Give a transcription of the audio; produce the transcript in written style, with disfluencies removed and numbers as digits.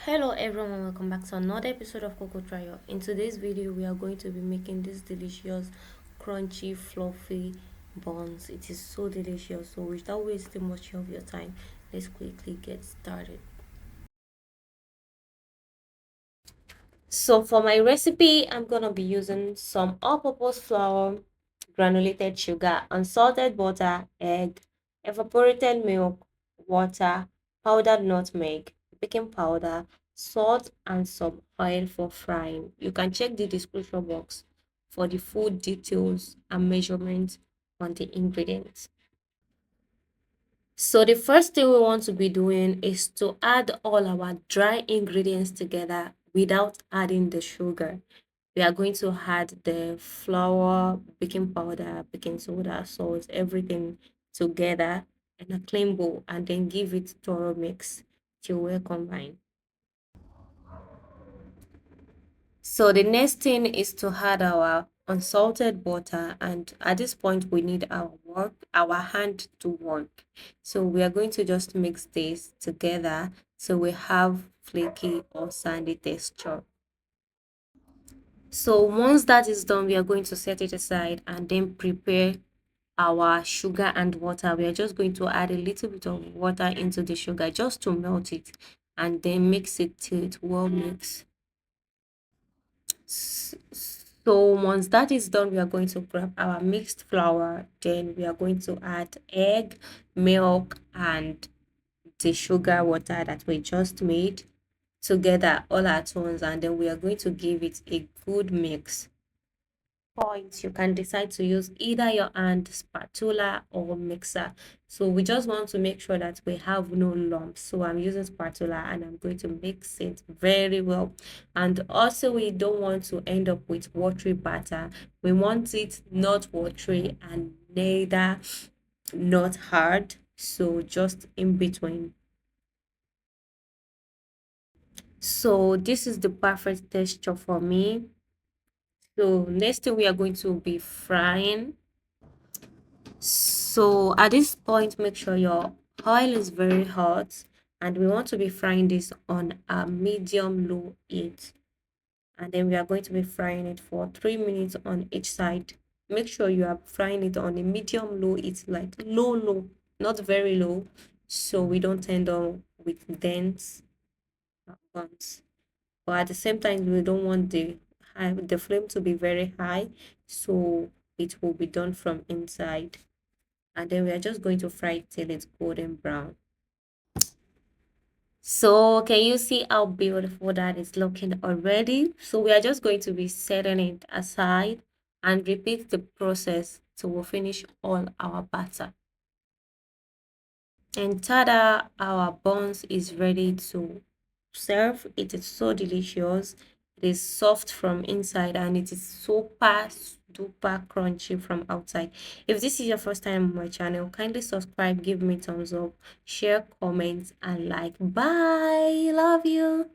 Hello everyone, welcome back to another episode of Rayo. In today's video we are going to be making this delicious crunchy fluffy buns. It is so delicious, so without wasting much of your time, let's quickly get started. So for my recipe, I'm gonna be using some all-purpose flour, granulated sugar, unsalted butter, egg, evaporated milk, water, powdered nutmeg, baking powder, salt, and some oil for frying. You can check the description box for the full details and measurements on the ingredients. So the first thing we want to be doing is to add all our dry ingredients together without adding the sugar. We are going to add the flour, baking powder, baking soda, salt, everything together in a clean bowl and then give it thorough mix till we're combined. So the next thing is to add our unsalted butter, and at this point we need our hand to work. So we are going to just mix this together so we have flaky or sandy texture. So once that is done, we are going to set it aside and then prepare our sugar and water. We are just going to add a little bit of water into the sugar just to melt it and then mix it till it well mix. So once that is done, we are going to grab our mixed flour. Then we are going to add egg, milk, and the sugar water that we just made together all at once, and then we are going to give it a good mix. Point, you can decide to use either your hand, spatula, or mixer. So we just want to make sure that we have no lumps, so I'm using spatula and I'm going to mix it very well. And also we don't want to end up with watery batter. We want it not watery and neither not hard, so just in between. So this is the perfect texture for me. So next thing we are going to be frying. So at this point, make sure your oil is very hot, and we want to be frying this on a medium low heat. And then we are going to be frying it for 3 minutes on each side. Make sure you are frying it on a medium low heat, like low, not very low, so we don't end up with dense buns. But at the same time, we don't want the flame to be very high, so it will be done from inside. And then we are just going to fry it till it's golden brown. So can you see how beautiful that is looking already? So we are just going to be setting it aside and repeat the process till we finish all our batter. And tada, our buns is ready to serve. It is so delicious. It is soft from inside and it is super duper crunchy from outside. If this is your first time on my channel, kindly subscribe, give me thumbs up, share, comment, and like. Bye. Love you.